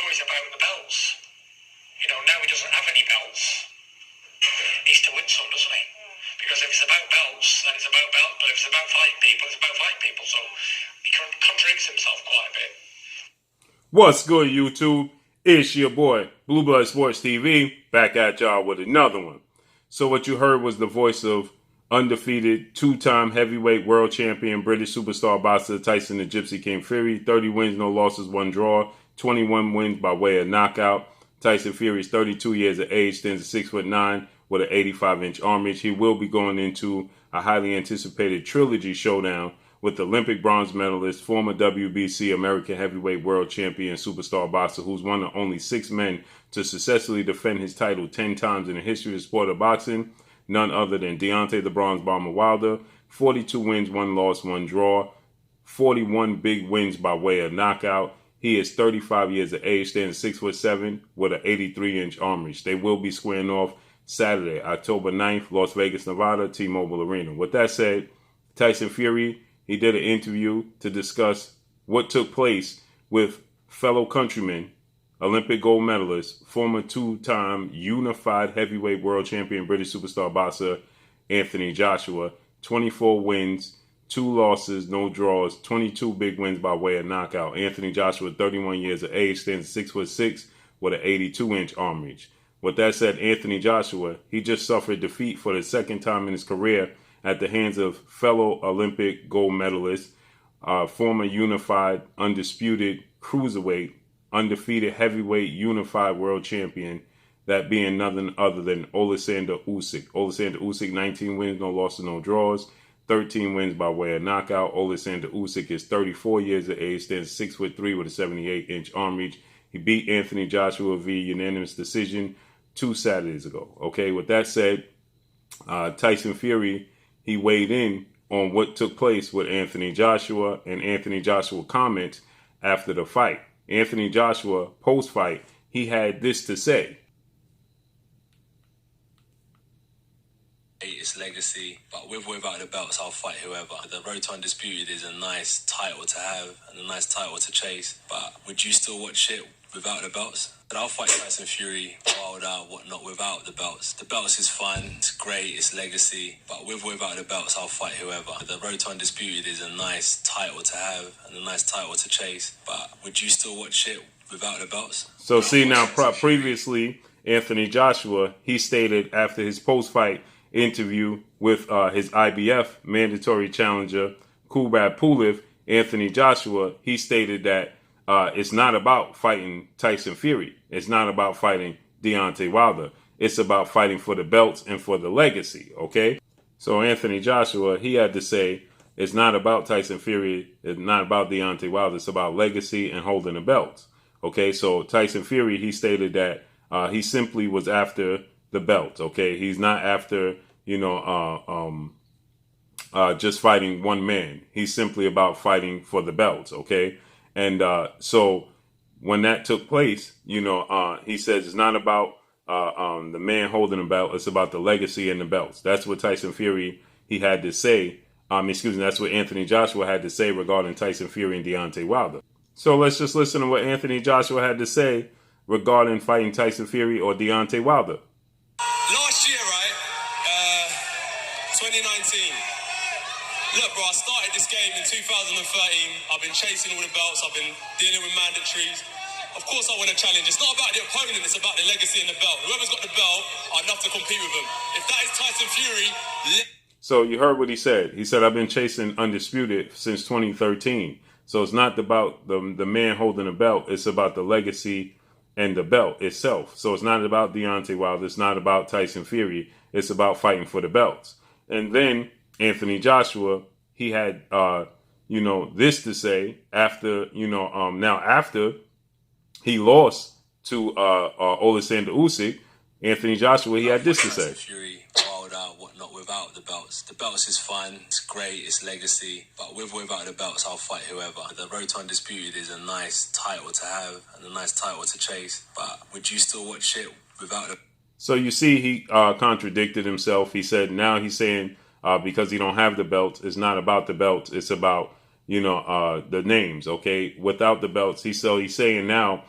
always about the belts. You know, now he doesn't have any belts. He needs to win some, doesn't he? Because if it's about belts, then it's about belts. But if it's about fighting people, it's about fighting people. So he contradicts himself quite a bit. What's good, YouTube? It's your boy, Blue Blood Sports TV, back at y'all with another one. So what you heard was the voice of undefeated, two-time heavyweight world champion, British superstar boxer Tyson the Gypsy King Fury. 30 wins, no losses, 1 draw, 21 wins by way of knockout. Tyson Fury is 32 years of age, stands at 6'9", with an 85-inch arm reach. He will be going into a highly anticipated trilogy showdown with Olympic bronze medalist, former WBC American heavyweight world champion, superstar boxer, who's one of only 6 men to successfully defend his title 10 times in the history of the sport of boxing. None other than Deontay the Bronze Bomber Wilder. 42 wins, 1 loss, 1 draw. 41 big wins by way of knockout. He is 35 years of age, stands 6'7", with an 83-inch arm reach. They will be squaring off Saturday, October 9th, Las Vegas, Nevada, T-Mobile Arena. With that said, Tyson Fury, he did an interview to discuss what took place with fellow countrymen, Olympic gold medalist, former 2-time unified heavyweight world champion, British superstar boxer Anthony Joshua. 24 wins, 2 losses, no draws, 22 big wins by way of knockout. Anthony Joshua, 31 years of age, stands 6'6", with an 82-inch arm reach. With that said, Anthony Joshua, he just suffered defeat for the 2nd time in his career at the hands of fellow Olympic gold medalist, former unified, undisputed cruiserweight, undefeated heavyweight unified world champion, that being nothing other than OLEKSANDR USYK. OLEKSANDR USYK, 19 wins, no losses, no draws, 13 wins by way of knockout. OLEKSANDR USYK is 34 years of age, stands 6'3", with a 78-inch arm reach. He beat Anthony Joshua via unanimous decision 2 Saturdays ago. Okay, with that said, Tyson Fury, he weighed in on what took place with Anthony Joshua and Anthony Joshua comments after the fight. Anthony Joshua, post-fight, he had this to say. Its legacy, but with or without the belts, I'll fight whoever. The road to undisputed is a nice title to have and a nice title to chase, but would you still watch it without the belts? But I'll fight Tyson Fury, Wilder, whatnot, without the belts. The belts is fun, it's great, it's legacy, but with or without the belts, I'll fight whoever. The road to undisputed is a nice title to have and a nice title to chase, but would you still watch it without the belts? So see now, previously, Anthony Joshua, he stated after his post-fight interview with his IBF mandatory challenger, Kubrat Pulev, Anthony Joshua, he stated that it's not about fighting Tyson Fury. It's not about fighting Deontay Wilder. It's about fighting for the belts and for the legacy, okay? So Anthony Joshua, he had to say, it's not about Tyson Fury, it's not about Deontay Wilder, it's about legacy and holding the belts, okay? So Tyson Fury, he stated that he simply was after the belt, okay? He's not after, you know, just fighting one man. He's simply about fighting for the belts, okay? And so when that took place, you know, he says it's not about the man holding the belt. It's about the legacy and the belts. That's what Tyson Fury, he had to say. That's what Anthony Joshua had to say regarding Tyson Fury and Deontay Wilder. So let's just listen to what Anthony Joshua had to say regarding fighting Tyson Fury or Deontay Wilder. Last year, right, 2019. Look, bro, I started this game in 2013. I've been chasing all the belts. I've been dealing with mandatories. Of course I want to challenge. It's not about the opponent. It's about the legacy and the belt. Whoever's got the belt, I'd love to compete with them. If that is Tyson Fury... So you heard what he said. He said, I've been chasing undisputed since 2013. So it's not about the man holding the belt. It's about the legacy and the belt itself. So it's not about Deontay Wilder. It's not about Tyson Fury. It's about fighting for the belts. And then Anthony Joshua, he had, you know, this to say after, you know, now after he lost to OLEKSANDR USYK, Anthony Joshua, he had this to say. Fury, Wilder, whatnot, without the belts. The belts is fun, it's great, it's legacy, but with or without the belts, I'll fight whoever. The road to undisputed is a nice title to have and a nice title to chase, but would you still watch it without the... So you see, he contradicted himself. He said now he's saying because he don't have the belts, it's not about the belts. It's about, you know, the names. Okay, without the belts, he's saying now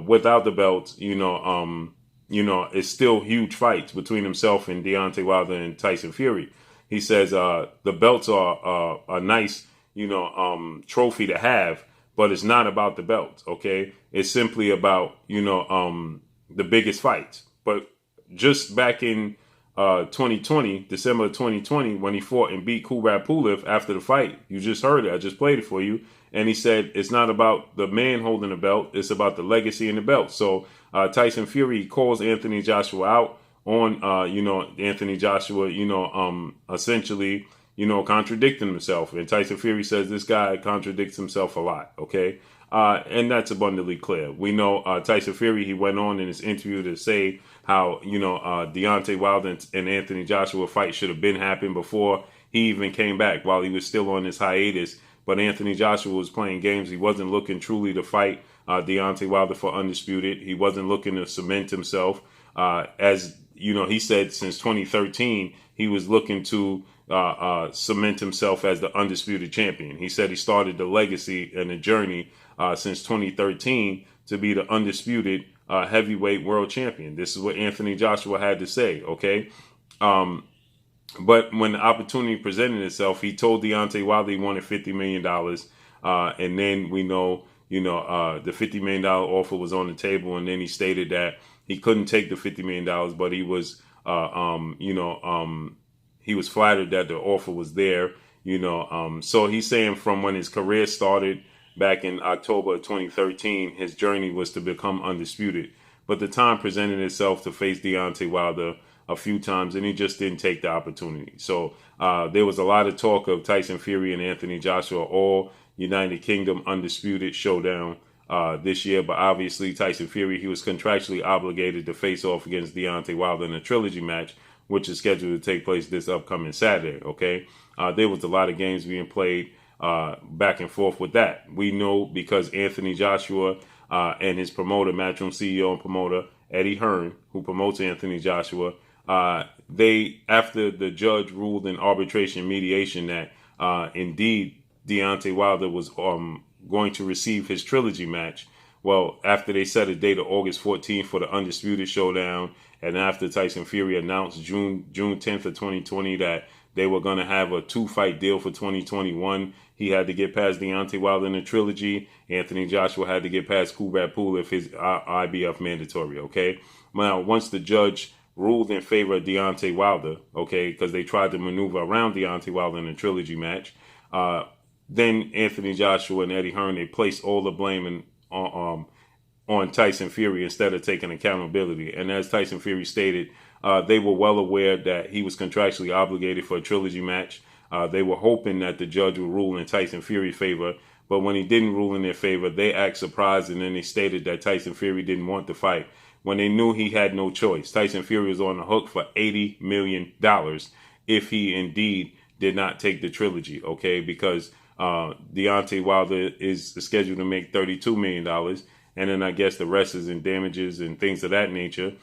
without the belts, it's still huge fights between himself and Deontay Wilder and Tyson Fury. He says the belts are a nice, trophy to have, but it's not about the belts, okay? It's simply about, the biggest fights. But just back in 2020, December 2020, when he fought and beat Kubrat Pulev after the fight, you just heard it. I just played it for you. And he said it's not about the man holding the belt. It's about the legacy in the belt. So Tyson Fury calls Anthony Joshua out on, Anthony Joshua, essentially, contradicting himself. And Tyson Fury says this guy contradicts himself a lot. Okay. And that's abundantly clear. We know Tyson Fury, he went on in his interview to say how, Deontay Wilder and Anthony Joshua fight should have been happened before he even came back, while he was still on his hiatus. But Anthony Joshua was playing games. He wasn't looking truly to fight Deontay Wilder for undisputed. He wasn't looking to cement himself. As he said, since 2013, he was looking to cement himself as the undisputed champion. He said he started the legacy and the journey since 2013 to be the undisputed heavyweight world champion. This is what Anthony Joshua had to say, okay? But when the opportunity presented itself, he told Deontay Wilder he wanted $50 million. And then we know, the $50 million offer was on the table. And then he stated that he couldn't take the $50 million, but he was, he was flattered that the offer was there, So he's saying from when his career started back in October of 2013, his journey was to become undisputed. But the time presented itself to face Deontay Wilder a few times, and he just didn't take the opportunity. So there was a lot of talk of Tyson Fury and Anthony Joshua, all United Kingdom undisputed showdown this year. But obviously Tyson Fury, he was contractually obligated to face off against Deontay Wilder in a trilogy match, which is scheduled to take place this upcoming Saturday, okay? There was a lot of games being played back and forth with that. We know because Anthony Joshua and his promoter, Matchroom CEO and promoter, Eddie Hearn, who promotes Anthony Joshua, they, after the judge ruled in arbitration mediation that indeed Deontay Wilder was going to receive his trilogy match, well, after they set a date of August 14th for the Undisputed Showdown, and after Tyson Fury announced June 10th of 2020 that they were going to have a 2-fight deal for 2021, he had to get past Deontay Wilder in the trilogy. Anthony Joshua had to get past Kubrat Pulev, his IBF mandatory, okay? Now, once the judge ruled in favor of Deontay Wilder, okay, because they tried to maneuver around Deontay Wilder in the trilogy match, then Anthony Joshua and Eddie Hearn, they placed all the blame on Tyson Fury instead of taking accountability. And as Tyson Fury stated, they were well aware that he was contractually obligated for a trilogy match. They were hoping that the judge would rule in Tyson Fury's favor, but when he didn't rule in their favor, they act surprised, and then they stated that Tyson Fury didn't want the fight when they knew he had no choice. Tyson Fury was on the hook for $80 million if he indeed did not take the trilogy, okay? Because Deontay Wilder is scheduled to make $32 million, and then I guess the rest is in damages and things of that nature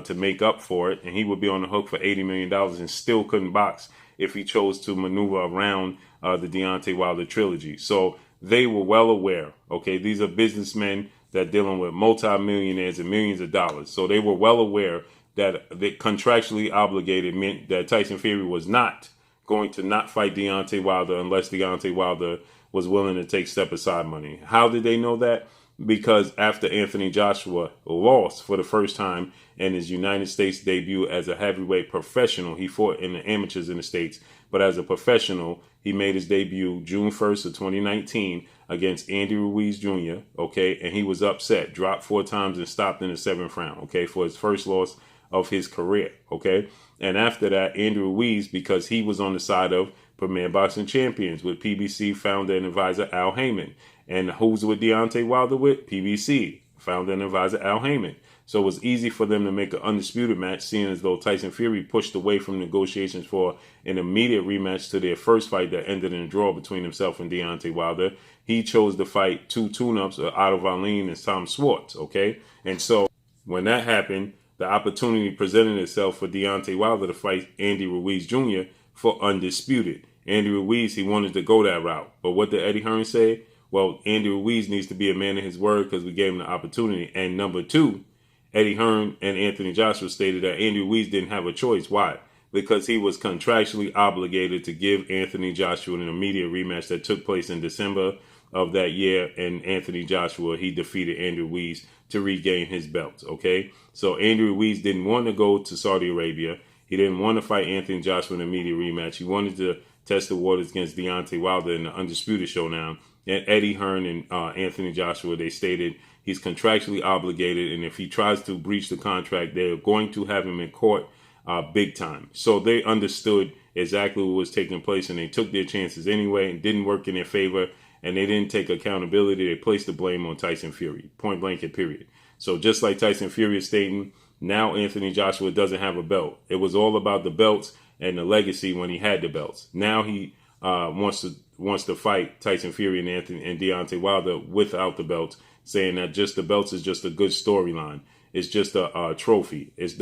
to make up for it, and he would be on the hook for $80 million and still couldn't box if he chose to maneuver around the Deontay Wilder trilogy. So they were well aware, okay? These are businessmen that dealing with multi-millionaires and millions of dollars. So they were well aware that they contractually obligated meant that Tyson Fury was not going to not fight Deontay Wilder unless Deontay Wilder was willing to take step-aside money. How did they know that? Because after Anthony Joshua lost for the first time in his United States debut as a heavyweight professional, he fought in the amateurs in the States, but as a professional, he made his debut June 1st of 2019 against Andy Ruiz Jr., okay, and he was upset, dropped 4 times and stopped in the 7th round, okay, for his first loss of his career, okay? And after that, Andy Ruiz, because he was on the side of Premier Boxing Champions with PBC founder and advisor Al Heyman. And who's with Deontay Wilder with? PBC, founder and advisor Al Heyman. So it was easy for them to make an undisputed match, seeing as though Tyson Fury pushed away from negotiations for an immediate rematch to their first fight that ended in a draw between himself and Deontay Wilder. He chose to fight 2 tune-ups, Otto Wallin and Tom Schwartz, okay? And so when that happened, the opportunity presented itself for Deontay Wilder to fight Andy Ruiz Jr. for undisputed. Andy Ruiz, he wanted to go that route. But what did Eddie Hearn say? Well, Andy Ruiz needs to be a man of his word because we gave him the opportunity. And number two, Eddie Hearn and Anthony Joshua stated that Andy Ruiz didn't have a choice. Why? Because he was contractually obligated to give Anthony Joshua an immediate rematch that took place in December of that year. And Anthony Joshua, he defeated Andy Ruiz to regain his belt. Okay, so Andy Ruiz didn't want to go to Saudi Arabia. He didn't want to fight Anthony Joshua in an immediate rematch. He wanted to test the waters against Deontay Wilder in the Undisputed Showdown. And Eddie Hearn and Anthony Joshua, they stated he's contractually obligated, and if he tries to breach the contract, they're going to have him in court big time. So they understood exactly what was taking place, and they took their chances anyway and didn't work in their favor, and they didn't take accountability. They placed the blame on Tyson Fury, point blank and period. So just like Tyson Fury is stating, now Anthony Joshua doesn't have a belt. It was all about the belts and the legacy when he had the belts. Now he wants to fight Tyson Fury and Deontay Wilder without the belts, saying that just the belts is just a good storyline. It's just a trophy. It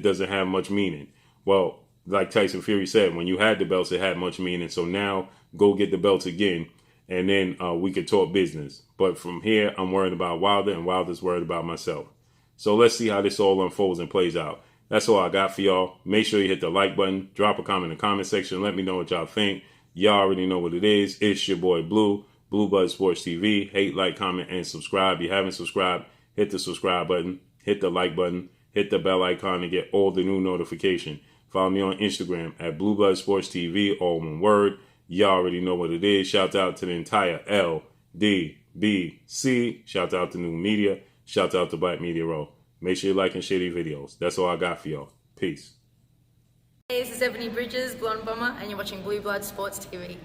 doesn't have much meaning. Well, like Tyson Fury said, when you had the belts, it had much meaning. So now go get the belts again, and then we could talk business. But from here, I'm worried about Wilder, and Wilder's worried about myself. So let's see how this all unfolds and plays out. That's all I got for y'all. Make sure you hit the like button. Drop a comment in the comment section. Let me know what y'all think. Y'all already know what it is. It's your boy Blue, Blue Blood Sports TV. Hate, like, comment, and subscribe. If you haven't subscribed, hit the subscribe button. Hit the like button. Hit the bell icon to get all the new notification. Follow me on Instagram at Blue Blood Sports TV, all one word. Y'all already know what it is. Shout out to the entire LDBC. Shout out to New Media. Shout out to Black Media Row. Make sure you like and share these videos. That's all I got for y'all. Peace. Hey, this is Ebony Bridges, Blonde Bomber, and you're watching Blue Blood Sports TV.